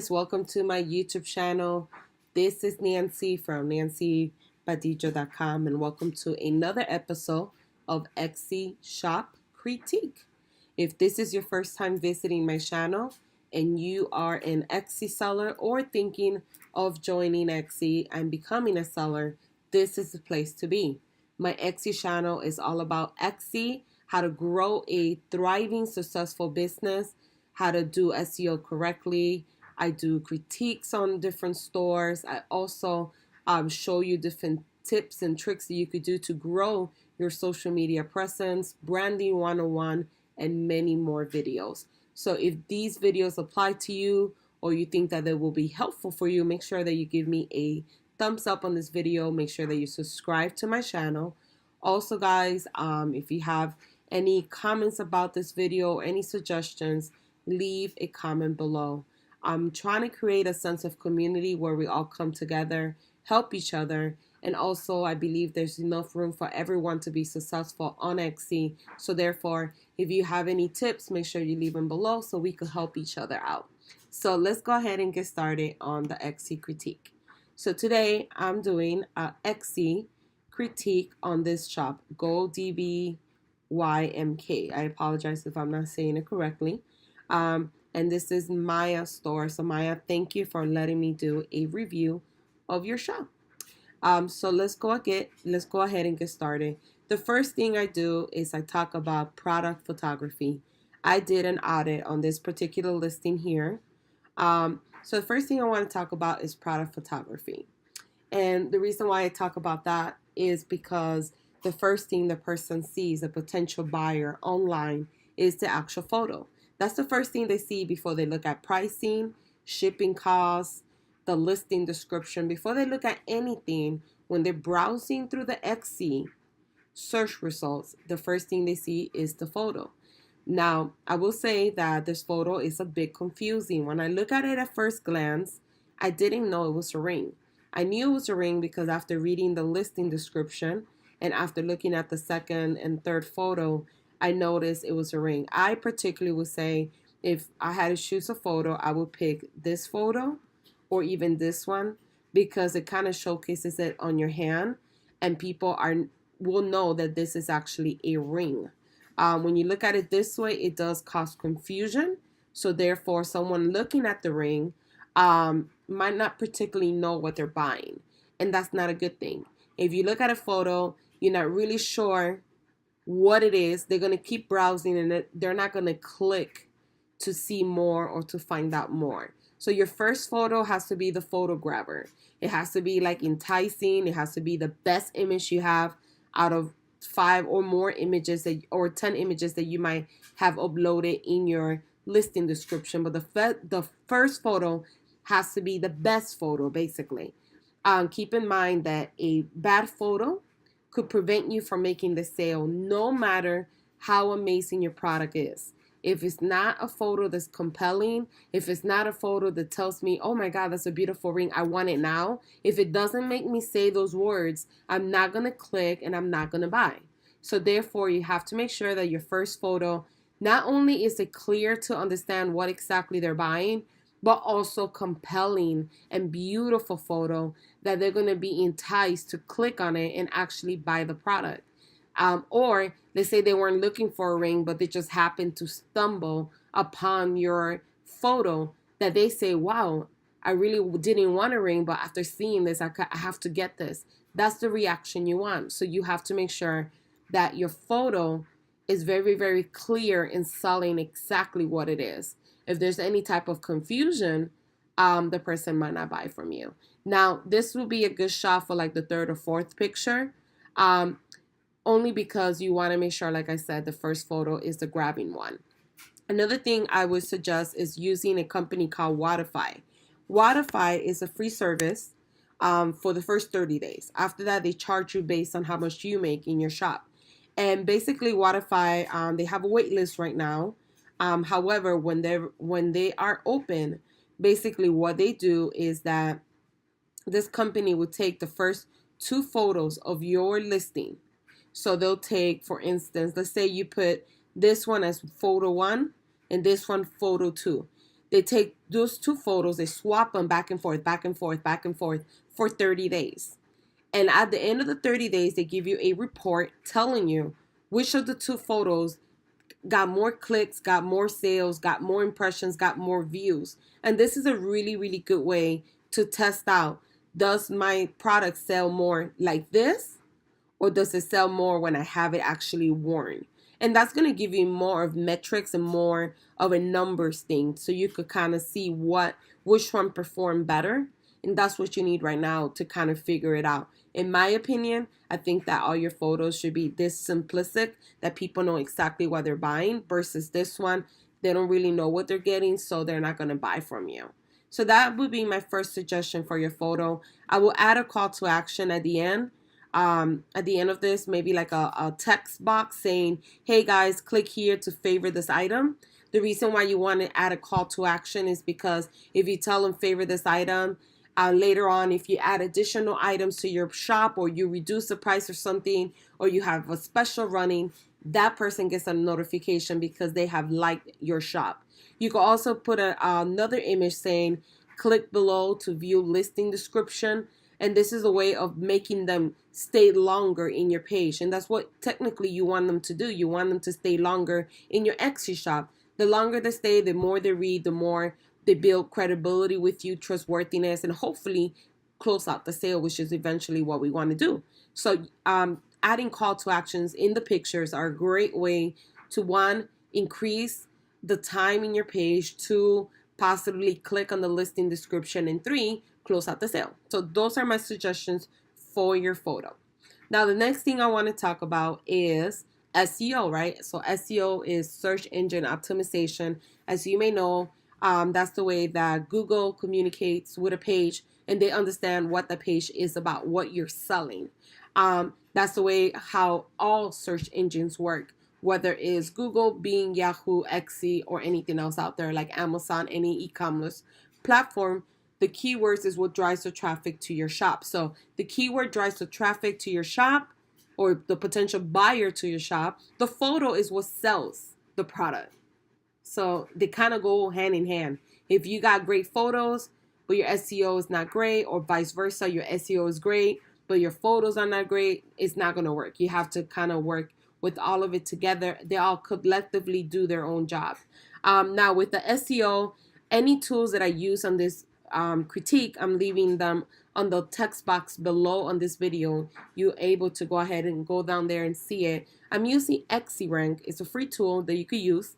guys, welcome to my YouTube channel. This is Nancy from nancybadillo.com and welcome to another episode of Etsy Shop Critique. If this is your first time visiting my channel and you are an Etsy seller or thinking of joining Etsy and becoming a seller, this is the place to be. My Etsy channel is all about Etsy, how to grow a thriving, successful business, how to do SEO correctly. I do critiques on different stores. I also show you different tips and tricks that you could do to grow your social media presence, branding 101, and many more videos. So if these videos apply to you or you think that they will be helpful for you, make sure that you give me a thumbs up on this video. Make sure that you subscribe to my channel. Also, guys, if you have any comments about this video or any suggestions, leave a comment below. I'm trying to create a sense of community where we all come together, help each other, and also I believe there's enough room for everyone to be successful on Etsy. So therefore, if you have any tips, make sure you leave them below so we can help each other out. So let's go ahead and get started on the Etsy critique. So today I'm doing a Etsy critique on this shop, GoDBYMK. I apologize if I'm not saying it correctly. And this is Maya store. So Maya, thank you for letting me do a review of your shop. So let's go ahead and get started. The first thing I do is I talk about product photography. I did an audit on this particular listing here. So the first thing I want to talk about is product photography. And the reason why I talk about that is because the first thing the person sees, a potential buyer online, is the actual photo. That's the first thing they see before they look at pricing, shipping costs, the listing description. Before they look at anything, when they're browsing through the Etsy search results, the first thing they see is the photo. Now, I will say that this photo is a bit confusing. When I look at it at first glance, I didn't know it was a ring. I knew it was a ring because after reading the listing description and after looking at the second and third photo, I noticed it was a ring. I particularly would say if I had to choose a photo, I would pick this photo or even this one because it kind of showcases it on your hand and people will know that this is actually a ring. When you look at it this way, it does cause confusion. So therefore, someone looking at the ring might not particularly know what they're buying. And that's not a good thing. If you look at a photo, you're not really sure what it is, they're going to keep browsing and they're not going to click to see more or to find out more. So your first photo has to be the photo grabber. It has to be like enticing. It has to be the best image you have out of 5 or more images or 10 images that you might have uploaded in your listing description. But the first photo has to be the best photo, basically. Keep in mind that a bad photo could prevent you from making the sale no matter how amazing your product is. If it's not a photo that's compelling, if it's not a photo that tells me, oh my God, that's a beautiful ring, I want it now. If it doesn't make me say those words, I'm not going to click and I'm not going to buy. So therefore, you have to make sure that your first photo, not only is it clear to understand what exactly they're buying, but also compelling and beautiful photo that they're going to be enticed to click on it and actually buy the product. Or let's say they weren't looking for a ring, but they just happened to stumble upon your photo that they say, wow, I really didn't want a ring, but after seeing this, I have to get this. That's the reaction you want. So you have to make sure that your photo is very, very clear in selling exactly what it is. If there's any type of confusion, the person might not buy from you. Now, this will be a good shot for like the third or fourth picture, only because you want to make sure, like I said, the first photo is the grabbing one. Another thing I would suggest is using a company called Wodify. Wodify is a free service for the first 30 days. After that, they charge you based on how much you make in your shop. And basically, Wodify, they have a wait list right now. However, when they are open, basically what they do is that this company will take the first 2 photos of your listing. So they'll take, for instance, let's say you put this one as photo 1 and this one photo 2. They take those two photos, they swap them back and forth, back and forth, back and forth for 30 days. And at the end of the 30 days, they give you a report telling you which of the two photos got more clicks, got more sales, got more impressions, got more views. And this is a really, really good way to test out, does my product sell more like this, or does it sell more when I have it actually worn? And that's going to give you more of metrics and more of a numbers thing, so you could kind of see which one performed better. And that's what you need right now to kind of figure it out. In my opinion, I think that all your photos should be this simplistic, that people know exactly what they're buying, versus this one, they don't really know what they're getting, so they're not going to buy from you. So that would be my first suggestion for your photo. I will add a call to action at the end. At the end of this, maybe like a text box saying, hey guys, click here to favorite this item. The reason why you want to add a call to action is because if you tell them favorite this item, later on, if you add additional items to your shop, or you reduce the price or something, or you have a special running, that person gets a notification because they have liked your shop. You can also put another image saying, click below to view listing description. And this is a way of making them stay longer in your page. And that's what technically you want them to do. You want them to stay longer in your Etsy shop. The longer they stay, the more they read, the more they build credibility with you, trustworthiness, and hopefully close out the sale, which is eventually what we want to do. So adding call to actions in the pictures are a great way to, one, increase the time in your page, two, possibly click on the listing description, and three, close out the sale. So those are my suggestions for your photo. Now, the next thing I want to talk about is SEO, right? So SEO is search engine optimization. As you may know, that's the way that Google communicates with a page, and they understand what the page is about, what you're selling. That's the way how all search engines work, whether it's Google, Bing, Yahoo, Etsy, or anything else out there like Amazon, any e-commerce platform. The keywords is what drives the traffic to your shop. So the keyword drives the traffic to your shop, or the potential buyer to your shop. The photo is what sells the product. So they kind of go hand in hand. If you got great photos, but your SEO is not great, or vice versa, your SEO is great, but your photos are not great, it's not going to work. You have to kind of work with all of it together. They all collectively do their own job. Now with the SEO, any tools that I use on this critique, I'm leaving them on the text box below on this video. You're able to go ahead and go down there and see it. I'm using Etsy Rank. It's a free tool that you could use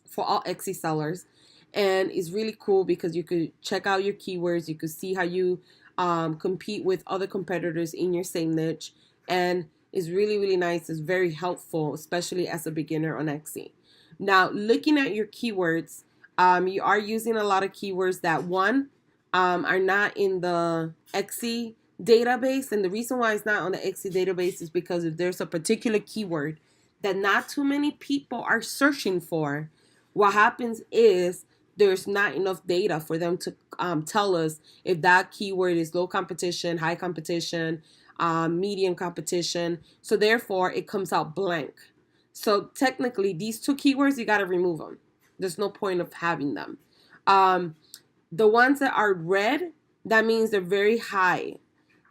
for all Etsy sellers, and it's really cool because you could check out your keywords. You could see how you compete with other competitors in your same niche, and it's really, really nice. It's very helpful, especially as a beginner on Etsy. Now, looking at your keywords, you are using a lot of keywords that, one, are not in the Etsy database. And the reason why it's not on the Etsy database is because if there's a particular keyword that not too many people are searching for, what happens is there's not enough data for them to tell us if that keyword is low competition, high competition, medium competition. So therefore, it comes out blank. So technically, these two keywords, you got to remove them. There's no point of having them. The ones that are red, that means they're very high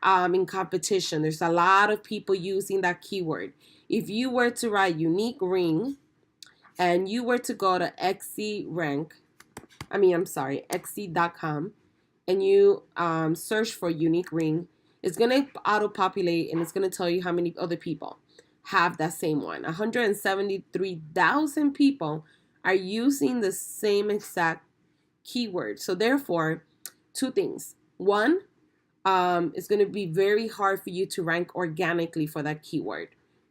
in competition. There's a lot of people using that keyword. If you were to write unique ring and you were to go to Etsy.com, and you search for unique ring, it's going to auto-populate, and it's going to tell you how many other people have that same one. 173,000 people are using the same exact keyword. So therefore, two things. One, it's going to be very hard for you to rank organically for that keyword.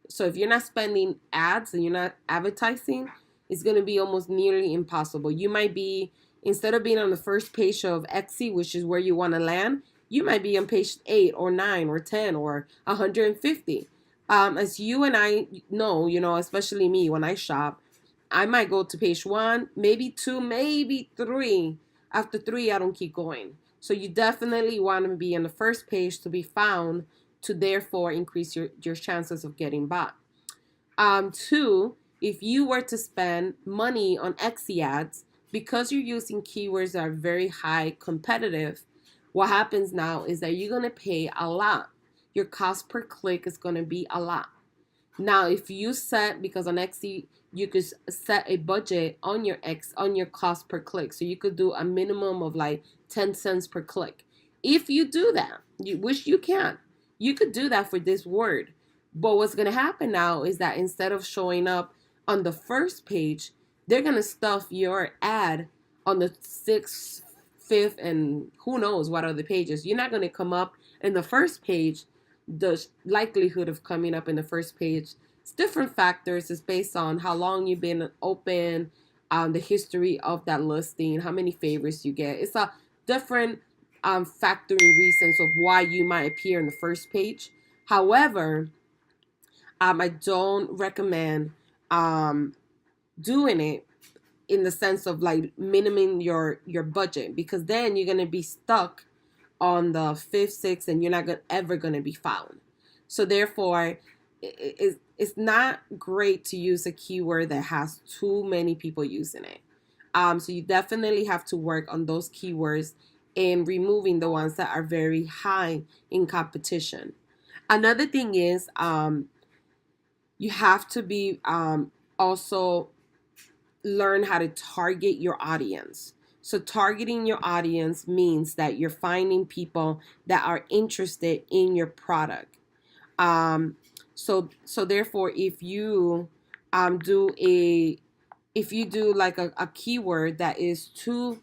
So if you're not spending ads and you're not advertising, it's going to be almost nearly impossible. You might be, instead of being on the first page of Etsy, which is where you want to land, you might be on page 8 or 9 or 10 or 150. As you and I know, especially me when I shop, I might go to page 1, maybe 2, maybe 3. After 3, I don't keep going. So you definitely want to be on the first page to be found, to therefore increase your chances of getting bought. 2, if you were to spend money on Etsy ads, because you're using keywords that are very high competitive, what happens now is that you're going to pay a lot. Your cost per click is going to be a lot. Now, if you set, because on Etsy you could set a budget on your cost per click, so you could do a minimum of like 10 cents per click. If you do that, which you can, you could do that for this word. But what's going to happen now is that instead of showing up on the first page, they're going to stuff your ad on the sixth, fifth, and who knows what other pages. You're not going to come up in the first page. The likelihood of coming up in the first page, it's different factors. It's based on how long you've been open, the history of that listing, how many favorites you get. It's a different factoring reasons of why you might appear in the first page. However, I don't recommend doing it in the sense of like minimum your budget, because then you're gonna be stuck on the fifth, sixth, and you're not ever going to be found. So therefore, it's not great to use a keyword that has too many people using it. So you definitely have to work on those keywords and removing the ones that are very high in competition. Another thing is you have to be also learn how to target your audience. So targeting your audience means that you're finding people that are interested in your product. So therefore, if you do like a keyword that is too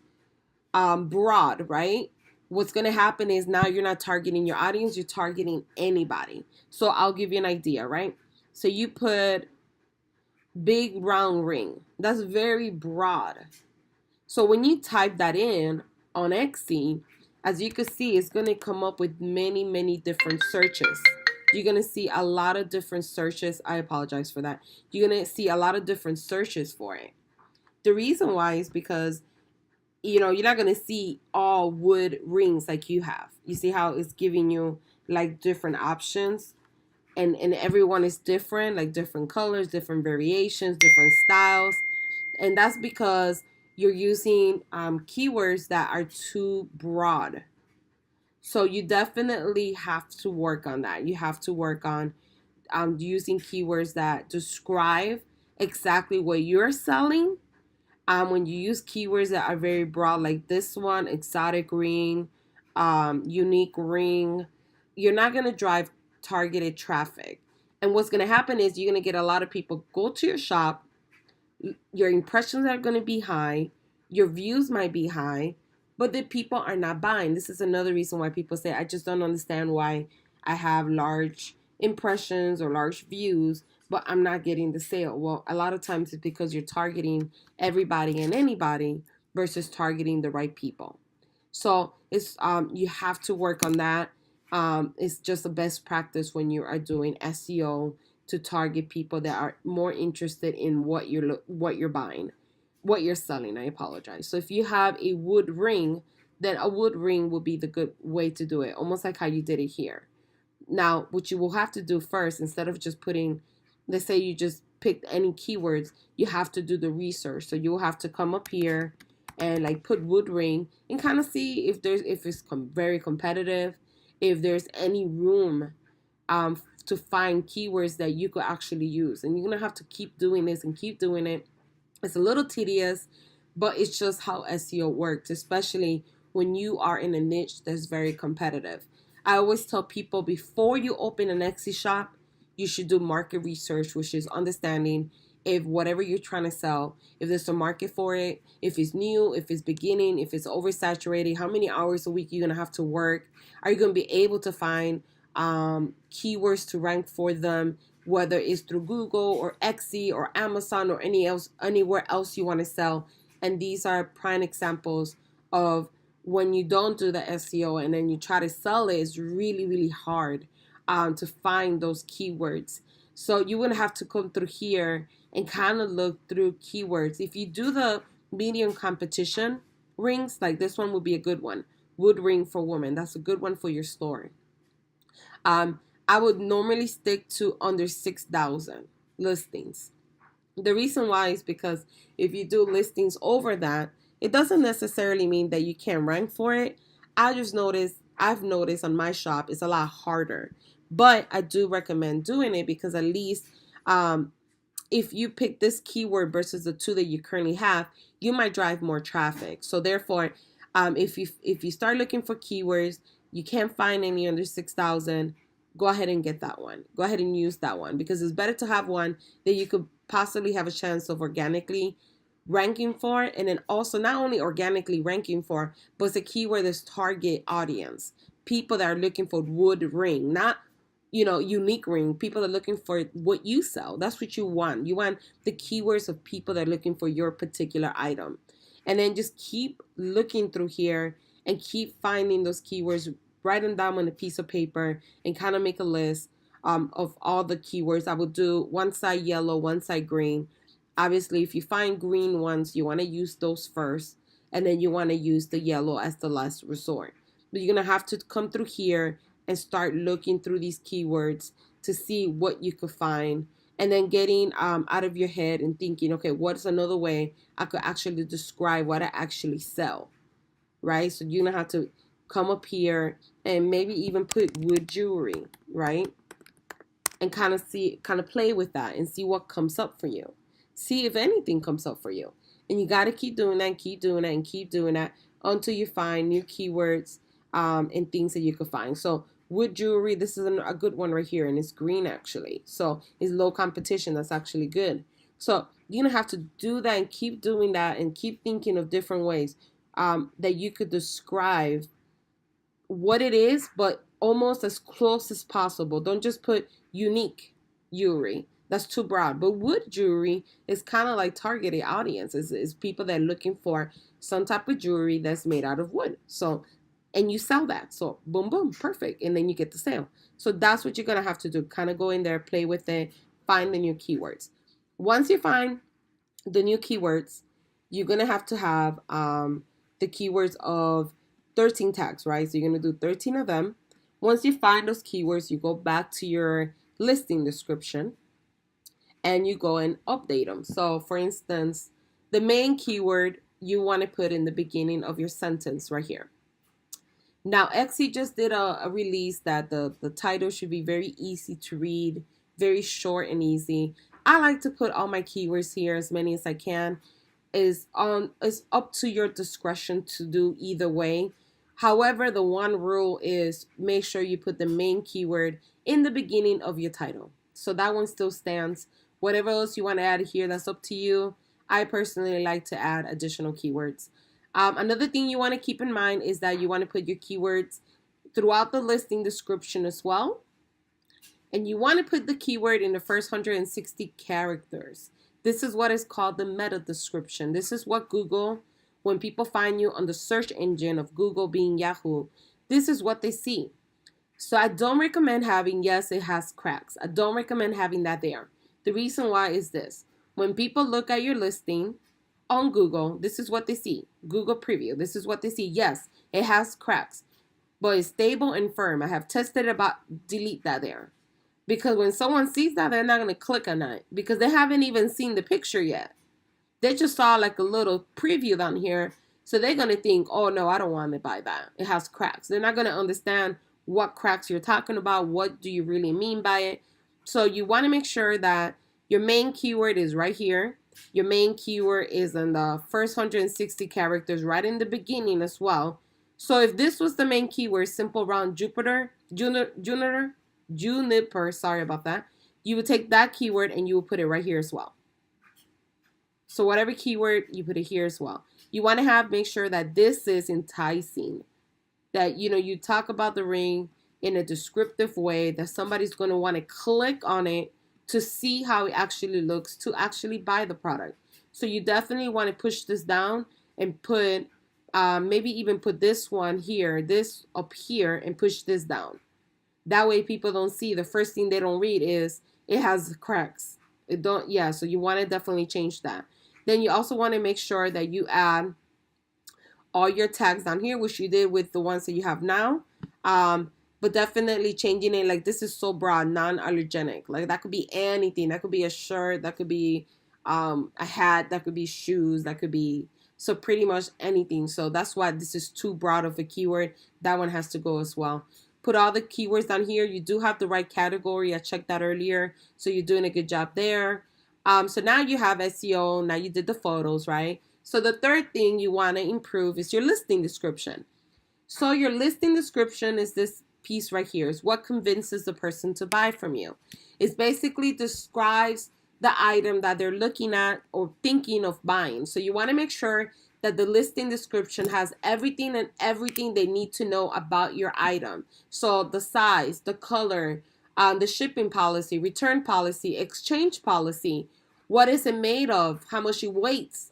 broad, right? What's going to happen is now you're not targeting your audience, you're targeting anybody. So I'll give you an idea, right? So you put big round ring. That's very broad. So when you type that in on Etsy, as you can see, it's going to come up with many, many different searches. You're going to see a lot of different searches. I apologize for that. You're going to see a lot of different searches for it. The reason why is because, you're not going to see all wood rings like you have. You see how it's giving you like different options, and everyone is different, like different colors, different variations, different styles. And that's because you're using keywords that are too broad. So you definitely have to work on that. You have to work on using keywords that describe exactly what you're selling. When you use keywords that are very broad, like this one, exotic ring, unique ring, you're not going to drive targeted traffic. And what's going to happen is you're going to get a lot of people go to your shop. Your impressions are going to be high, your views might be high, but the people are not buying. This is another reason why people say, I just don't understand why I have large impressions or large views, but I'm not getting the sale. Well, a lot of times it's because you're targeting everybody and anybody versus targeting the right people. So it's you have to work on that. It's just a best practice when you are doing SEO to target people that are more interested in what you're buying, what you're selling. I apologize. So if you have a wood ring, then a wood ring will be the good way to do it, almost like how you did it here. Now, what you will have to do first, instead of just putting, let's say you just picked any keywords, you have to do the research. So you'll have to come up here and like put wood ring and kind of see if it's very competitive, if there's any room to find keywords that you could actually use. And you're going to have to keep doing this and keep doing it. It's a little tedious, but it's just how SEO works, especially when you are in a niche that's very competitive. I always tell people, before you open an Etsy shop, you should do market research, which is understanding if whatever you're trying to sell, if there's a market for it, if it's new, if it's beginning, if it's oversaturated, how many hours a week you're going to have to work. Are you going to be able to find keywords to rank for them, whether it's through Google or Etsy or Amazon or anywhere else you want to sell. And these are prime examples of when you don't do the SEO and then you try to sell it, it's really, really hard to find those keywords. So you would have to come through here and kind of look through keywords. If you do the medium competition rings, like this one would be a good one. Wood ring for women. That's a good one for your store. I would normally stick to under 6,000 listings. The reason why is because if you do listings over that, It doesn't necessarily mean that you can't rank for it. I've noticed on my shop it's a lot harder. But I do recommend doing it because at least if you pick this keyword versus the two that you currently have, you might drive more traffic. So therefore, if you start looking for keywords, you can't find any under 6,000. Go ahead and get that one. Go ahead and use that one because it's better to have one that you could possibly have a chance of organically ranking for, and then also not only organically ranking for, but it's a keyword that's target audience, people that are looking for wood ring, not unique ring. People are looking for what you sell. That's what you want. You want the keywords of people that are looking for your particular item. And then just keep looking through here and keep finding those keywords. Write them down on a piece of paper and kind of make a list of all the keywords. I would do one side yellow, one side green. Obviously, if you find green ones, you want to use those first. And then you want to use the yellow as the last resort. But you're going to have to come through here and start looking through these keywords to see what you could find, and then getting out of your head and thinking, okay, what's another way I could actually describe what I actually sell, right? So you're gonna have to come up here and maybe even put wood jewelry, right? And kind of play with that and see what comes up for you. See if anything comes up for you. And you got to keep doing that and keep doing that and keep doing that until you find new keywords and things that you could find. So wood jewelry, this is a good one right here, and it's green actually. So it's low competition. That's actually good. So you're going to have to do that and keep doing that and keep thinking of different ways that you could describe what it is, but almost as close as possible. Don't just put unique jewelry. That's too broad. But wood jewelry is kind of like targeted audience. It's people that are looking for some type of jewelry that's made out of wood. So, and you sell that. So boom, boom, perfect. And then you get the sale. So that's what you're going to have to do. Kind of go in there, play with it, find the new keywords. Once you find the new keywords, you're going to have the keywords of 13 tags, right? So you're going to do 13 of them. Once you find those keywords, you go back to your listing description and you go and update them. So for instance, the main keyword you want to put in the beginning of your sentence right here. Now, Etsy just did a release that the title should be very easy to read, very short and easy. I like to put all my keywords here, as many as I can. Is up to your discretion to do either way. However, the one rule is make sure you put the main keyword in the beginning of your title. So that one still stands. Whatever else you want to add here, that's up to you. I personally like to add additional keywords. Another thing you want to keep in mind is that you want to put your keywords throughout the listing description as well. And you want to put the keyword in the first 160 characters. This is what is called the meta description. This is what Google, when people find you on the search engine of Google being Yahoo, this is what they see. So I don't recommend having, yes, it has cracks. I don't recommend having that there. The reason why is this. When people look at your listing on Google, this is what they see. Google preview, this is what they see. Yes, it has cracks, but it's stable and firm. I have tested about delete that there. Because when someone sees that, they're not going to click on that because they haven't even seen the picture yet. They just saw like a little preview down here. So they're going to think, oh, no, I don't want to buy that. It has cracks. They're not going to understand what cracks you're talking about. What do you really mean by it? So you want to make sure that your main keyword is right here. Your main keyword is in the first 160 characters right in the beginning as well. So if this was the main keyword, simple round juniper, sorry about that, you would take that keyword and you would put it right here as well. So whatever keyword, you put it here as well. You want to make sure that this is enticing, that you talk about the ring in a descriptive way that somebody's going to want to click on it to see how it actually looks, to actually buy the product. So you definitely want to push this down and put maybe even put this one here, this up here, and push this down. That way people don't see. The first thing they don't read is it has cracks. So you want to definitely change that. Then you also want to make sure that you add all your tags down here, which you did with the ones that you have now. But definitely changing it, like this is so broad, non-allergenic. Like that could be anything. That could be a shirt, that could be a hat, that could be shoes, that could be. So pretty much anything. So that's why this is too broad of a keyword. That one has to go as well. Put all the keywords down here. You do have the right category. I checked that earlier. So you're doing a good job there. So now you have SEO. Now you did the photos, right? So the third thing you want to improve is your listing description. So your listing description is this piece right here. Is what convinces the person to buy from you. It basically describes the item that they're looking at or thinking of buying. So you want to make sure that the listing description has everything they need to know about your item. So the size, the color, the shipping policy, return policy, exchange policy, what is it made of, how much it weighs.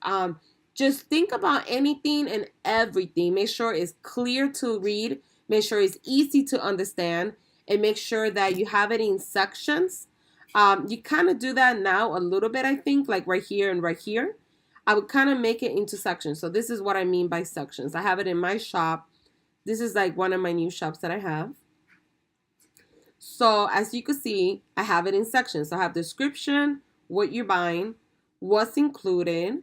Just think about anything and everything. Make sure it's clear to read. Make sure it's easy to understand. And make sure that you have it in sections. You kind of do that now a little bit, I think, like right here and right here. I would kind of make it into sections. So this is what I mean by sections. I have it in my shop. This is like one of my new shops that I have. So as you can see, I have it in sections. So I have description, what you're buying, what's included,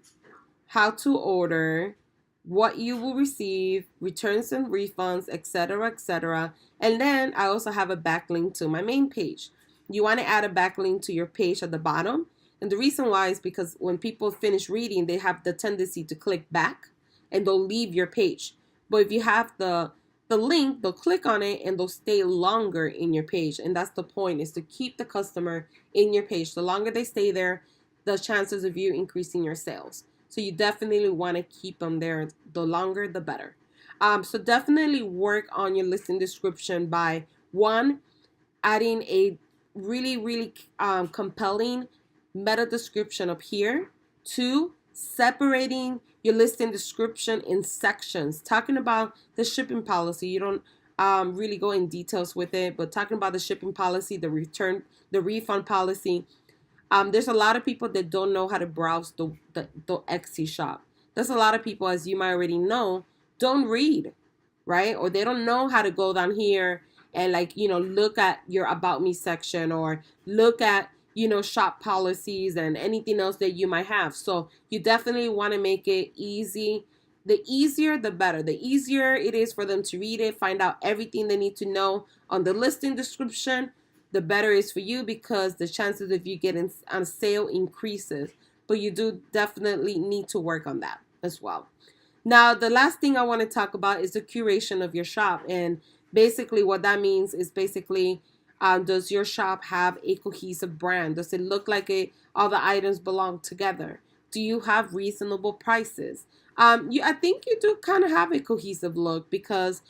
how to order, what you will receive, returns and refunds, etc., etc. And then I also have a backlink to my main page. You want to add a backlink to your page at the bottom. And the reason why is because when people finish reading, they have the tendency to click back and they'll leave your page. But if you have the link, they'll click on it and they'll stay longer in your page. And that's the point, is to keep the customer in your page. The longer they stay there, the chances of you increasing your sales. So you definitely want to keep them there. The longer, the better. So definitely work on your listing description by, one, adding a really compelling meta description up here. Two, separating your listing description in sections, talking about the shipping policy. You don't really go in details with it, but talking about the shipping policy, the refund policy. There's a lot of people that don't know how to browse the Etsy shop. There's a lot of people, as you might already know, don't read, right? Or they don't know how to go down here and look at your about me section, or look at, shop policies and anything else that you might have. So you definitely want to make it easy. The easier, the better. The easier it is for them to read it, find out everything they need to know on the listing description, the better it is for you, because the chances of you getting on sale increases. But you do definitely need to work on that as well. Now, the last thing I want to talk about is the curation of your shop. And basically what that means is does your shop have a cohesive brand? Does it look like all the items belong together? Do you have reasonable prices? I think you do kind of have a cohesive look, because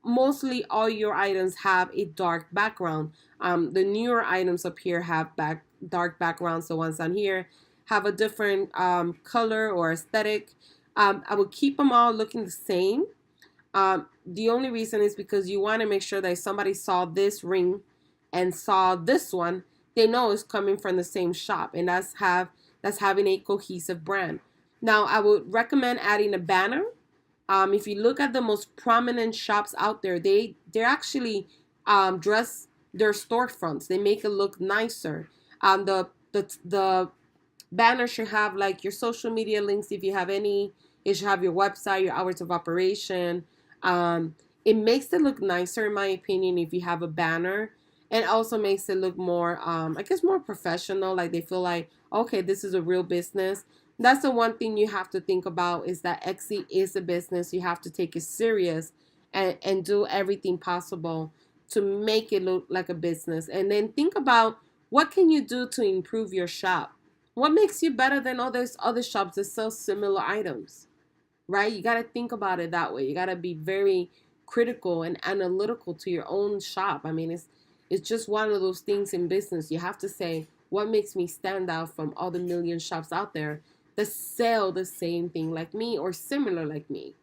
mostly all your items have a dark background. The newer items up here have dark backgrounds. The ones on here have a different color or aesthetic. I would keep them all looking the same. The only reason is because you want to make sure that if somebody saw this ring and saw this one, they know it's coming from the same shop, and that's having a cohesive brand. Now, I would recommend adding a banner. If you look at the most prominent shops out there, they're actually dress their storefronts. They make it look nicer. The banner should have like your social media links, if you have any. It should have your website, your hours of operation. It makes it look nicer, in my opinion, if you have a banner, and also makes it look more, more professional. Like they feel like, okay, this is a real business. That's the one thing you have to think about, is that Etsy is a business. You have to take it serious and do everything possible to make it look like a business. And then think about, what can you do to improve your shop? What makes you better than all those other shops that sell similar items, right? You got to think about it that way. You got to be very critical and analytical to your own shop. I mean, it's just one of those things in business. You have to say, what makes me stand out from all the million shops out there that sell the same thing like me or similar like me?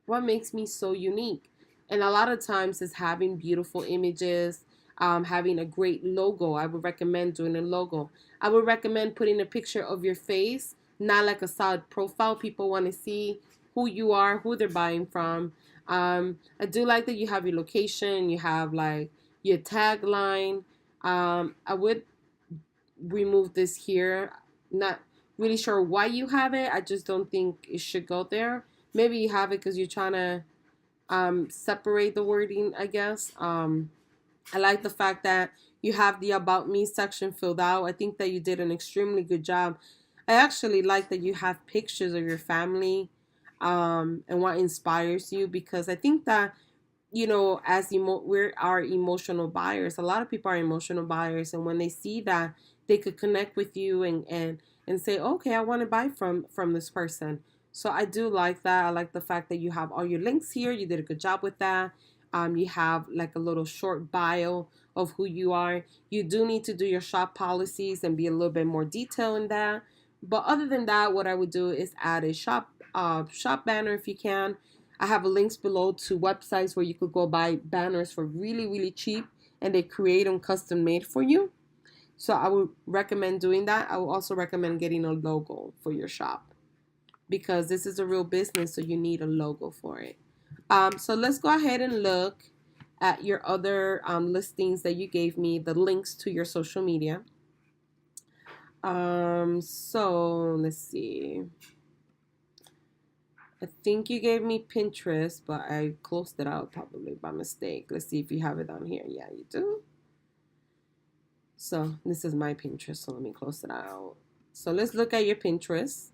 What makes me so unique? And a lot of times it's having beautiful images, having a great logo. I would recommend doing a logo. I would recommend putting a picture of your face, not like a solid profile. People want to see who you are, who they're buying from. I do like that you have your location, you have like your tagline. I would remove this here. really sure why you have it. I just don't think it should go there. Maybe you have it because you're trying to separate the wording, I guess. I like the fact that you have the About Me section filled out. I think that you did an extremely good job. I actually like that you have pictures of your family and what inspires you, because I think that, as we're our emotional buyers. A lot of people are emotional buyers, and when they see that, they could connect with you and say, okay, I want to buy from this person. So I do like that. I like the fact that you have all your links here. You did a good job with that. You have like a little short bio of who you are. You do need to do your shop policies and be a little bit more detailed in that. But other than that, what I would do is add a shop banner if you can. I have links below to websites where you could go buy banners for really, really cheap, and they create them custom made for you. So I would recommend doing that. I would also recommend getting a logo for your shop, because this is a real business, so you need a logo for it. So let's go ahead and look at your other listings that you gave me, the links to your social media. So let's see. I think you gave me Pinterest, but I closed it out probably by mistake. Let's see if you have it on here. Yeah, you do. So this is my Pinterest, so let me close it out. So let's look at your Pinterest.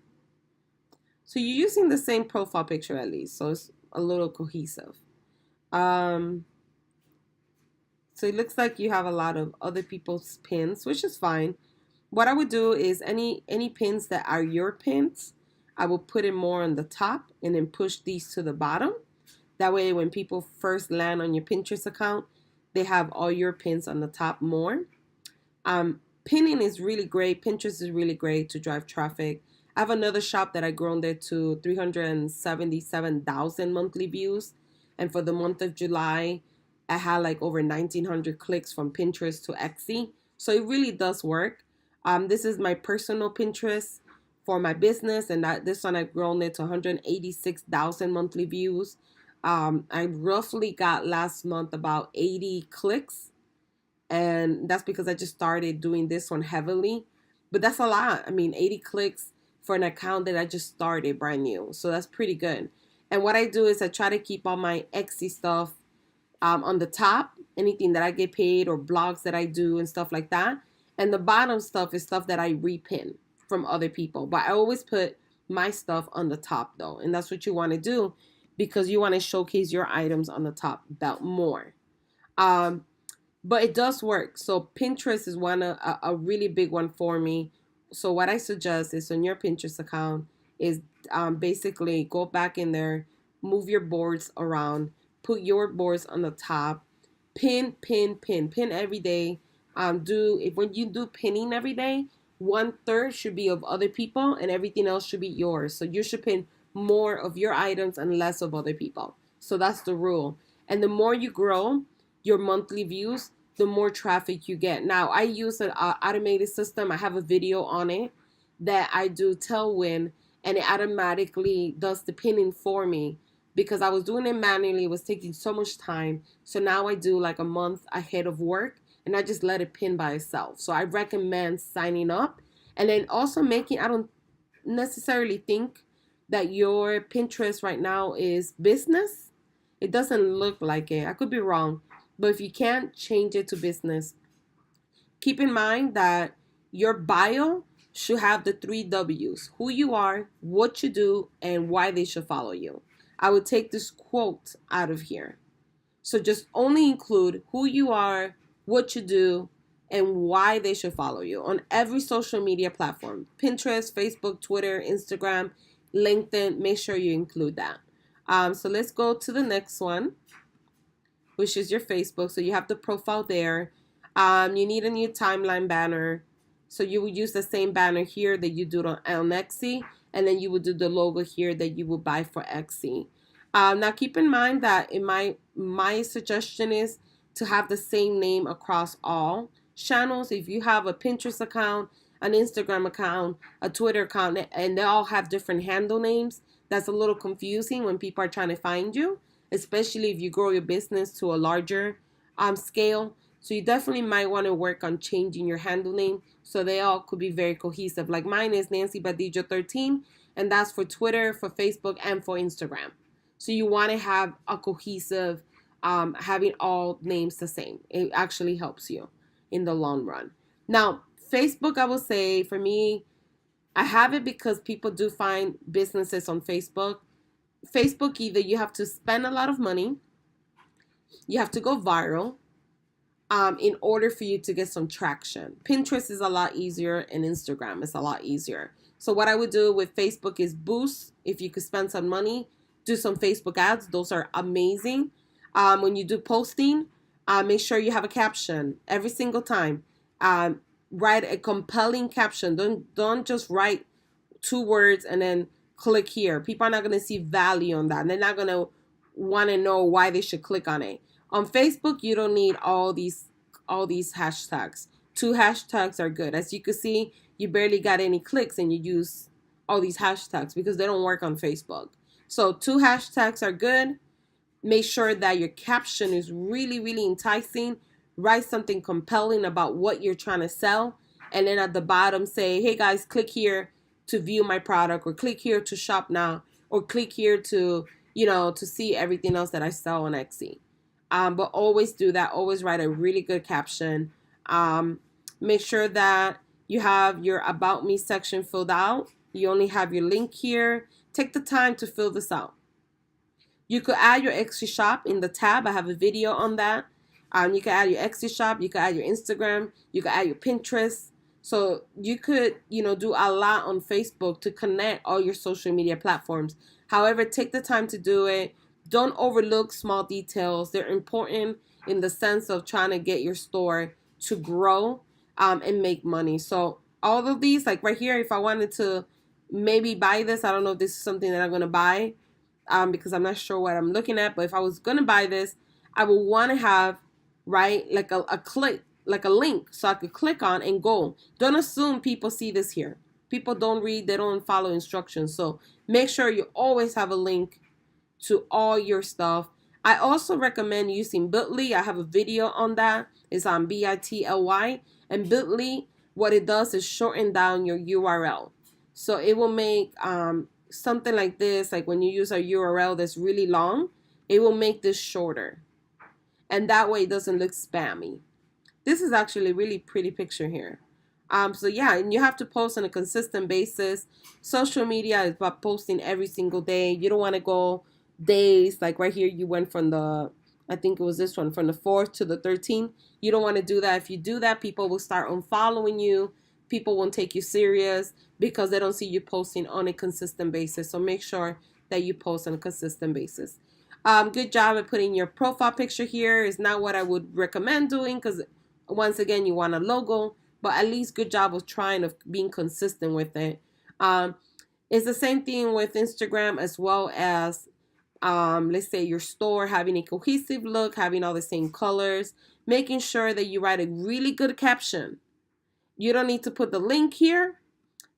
So you're using the same profile picture at least, so it's a little cohesive. So it looks like you have a lot of other people's pins, which is fine. What I would do is any pins that are your pins, I will put it more on the top and then push these to the bottom. That way when people first land on your Pinterest account, they have all your pins on the top more. Pinning is really great. Pinterest is really great to drive traffic. I have another shop that I grown there to 377,000 monthly views. And for the month of July, I had like over 1,900 clicks from Pinterest to Etsy. So it really does work. This is my personal Pinterest for my business, and this one I've grown it to 186,000 monthly views. I roughly got last month about 80 clicks, and that's because I just started doing this one heavily. But that's a lot. I mean, 80 clicks for an account that I just started brand new. So that's pretty good. And what I do is I try to keep all my Etsy stuff on the top, anything that I get paid or blogs that I do and stuff like that. And the bottom stuff is stuff that I repin from other people. But I always put my stuff on the top though. And that's what you want to do, because you want to showcase your items on the top belt more. But it does work. So Pinterest is a really big one for me. So what I suggest is on your Pinterest account is basically go back in there, move your boards around, put your boards on the top, pin every day. When you do pinning every day, 1/3 should be of other people and everything else should be yours. So you should pin more of your items and less of other people. So that's the rule. And the more you grow your monthly views, the more traffic you get. Now, I use an automated system. I have a video on it that I do Tailwind, and it automatically does the pinning for me, because I was doing it manually. It was taking so much time. So now I do like a month ahead of work, and I just let it pin by itself. So I recommend signing up, and then also I don't necessarily think that your Pinterest right now is business. It doesn't look like it. I could be wrong. But if you can't change it to business, keep in mind that your bio should have the 3 W's: who you are, what you do, and why they should follow you. I would take this quote out of here. So just only include who you are, what you do, and why they should follow you on every social media platform: Pinterest, Facebook, Twitter, Instagram, LinkedIn. Make sure you include that. So let's go to the next one, which is your Facebook. So you have the profile there. You need a new timeline banner. So you would use the same banner here that you do on Etsy, and then you would do the logo here that you would buy for Etsy. Now keep in mind that my suggestion is to have the same name across all channels. If you have a Pinterest account, an Instagram account, a Twitter account, and they all have different handle names, that's a little confusing when people are trying to find you, especially if you grow your business to a larger scale. So you definitely might want to work on changing your handle name so they all could be very cohesive. Like mine is Nancy Badillo 13, and that's for Twitter, for Facebook, and for Instagram. So you want to have a cohesive, having all names the same. It actually helps you in the long run. Now, Facebook, I will say for me, I have it because people do find businesses on Facebook. Facebook, either you have to spend a lot of money, you have to go viral, in order for you to get some traction. Pinterest is a lot easier and Instagram is a lot easier. So what I would do with Facebook is boost. If you could spend some money, do some Facebook ads. Those are amazing. When you do posting, make sure you have a caption every single time. Write a compelling caption. Don't just write 2 words and then click here. People are not going to see value on that. And they're not going to want to know why they should click on it. On Facebook, you don't need all these hashtags. 2 hashtags are good. As you can see, you barely got any clicks and you use all these hashtags because they don't work on Facebook. So 2 hashtags are good. Make sure that your caption is really, really enticing. Write something compelling about what you're trying to sell. And then at the bottom say, hey guys, click here to view my product, or click here to shop now, or click here to, to see everything else that I sell on Etsy. But always do that. Always write a really good caption. Make sure that you have your About Me section filled out. You only have your link here. Take the time to fill this out. You could add your Etsy shop in the tab. I have a video on that. You can add your Etsy shop. You can add your Instagram. You can add your Pinterest. So you could, do a lot on Facebook to connect all your social media platforms. However, take the time to do it. Don't overlook small details. They're important in the sense of trying to get your store to grow and make money. So all of these, like right here, if I wanted to maybe buy this, I don't know if this is something that I'm going to buy because I'm not sure what I'm looking at. But if I was going to buy this, I would want to have, right, like a click, like a link so I could click on and go. Don't assume people see this here. People don't read, they don't follow instructions. So make sure you always have a link to all your stuff. I also recommend using Bitly. I have a video on that. It's on Bitly. And Bitly, what it does is shorten down your URL. So it will make something like this, like when you use a URL that's really long, it will make this shorter. And that way it doesn't look spammy. This is actually a really pretty picture here. So yeah, and you have to post on a consistent basis. Social media is about posting every single day. You don't want to go days, like right here you went from the, I think it was this one, from the 4th to the 13th. You don't want to do that. If you do that, people will start unfollowing you. People won't take you serious because they don't see you posting on a consistent basis. So make sure that you post on a consistent basis. Good job at putting your profile picture here. Is not what I would recommend doing because once again you want a logo, but at least good job of trying of being consistent with it. It's the same thing with Instagram as well as let's say your store, having a cohesive look, having all the same colors, making sure that you write a really good caption. You don't need to put the link here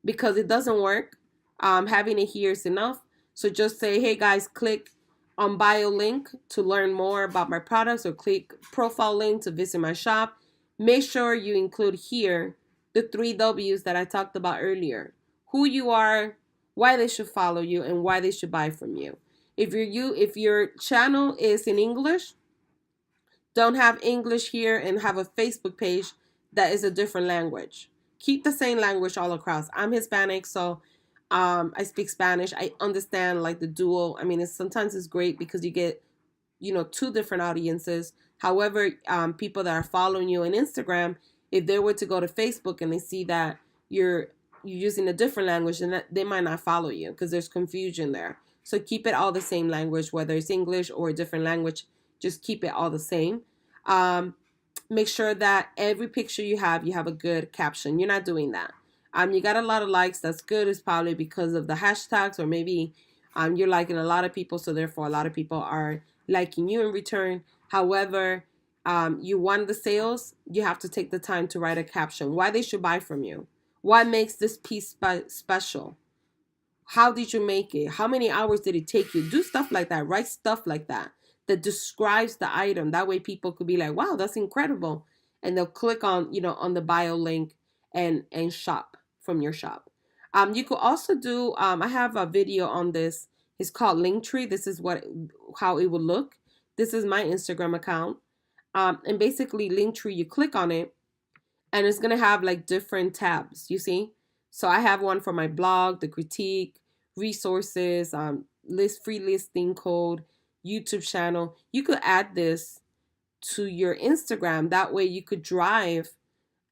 because it doesn't work. Having it here is enough. So just say, hey guys, click on bio link to learn more about my products, or click profile link to visit my shop. Make sure you include here the 3 W's that I talked about earlier. Who you are, why they should follow you, and why they should buy from you. If your channel is in English, don't have English here and have a Facebook page that is a different language. Keep the same language all across. I'm Hispanic, so I speak Spanish. I understand like the dual. I mean, sometimes it's great because you get, 2 different audiences. However, people that are following you on Instagram, if they were to go to Facebook and they see that you're using a different language, then they might not follow you because there's confusion there. So keep it all the same language, whether it's English or a different language. Just keep it all the same. Make sure that every picture you have a good caption. You're not doing that. You got a lot of likes. That's good. It's probably because of the hashtags, or maybe you're liking a lot of people, so therefore a lot of people are liking you in return. However, you want the sales, you have to take the time to write a caption. Why they should buy from you. What makes this piece special? How did you make it? How many hours did it take you? Do stuff like that. Write stuff like that that describes the item. That way people could be like, wow, that's incredible. and they'll click on, on the bio link and shop from your shop. You could also do, I have a video on this. It's called Linktree. This is how it would look. This is my Instagram account. And basically Linktree, you click on it and it's going to have like different tabs, you see? So I have one for my blog, the critique, resources, free listing code, YouTube channel. You could add this to your Instagram. That way you could drive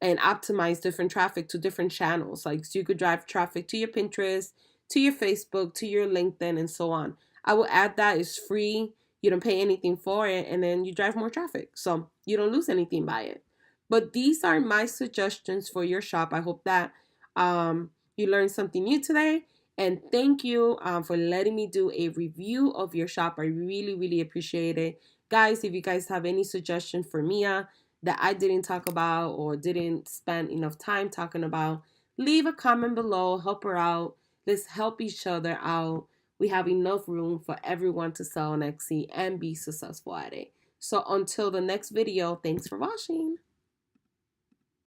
and optimize different traffic to different channels. Like, so you could drive traffic to your Pinterest, to your Facebook, to your LinkedIn, and so on. I will add that. It's free. You don't pay anything for it, and then you drive more traffic. So you don't lose anything by it. But these are my suggestions for your shop. I hope that you learned something new today. And thank you for letting me do a review of your shop. I really, really appreciate it. Guys, if you guys have any suggestions for Mia that I didn't talk about or didn't spend enough time talking about, leave a comment below. Help her out. Let's help each other out. We have enough room for everyone to sell on Etsy and be successful at it. So until the next video, thanks for watching.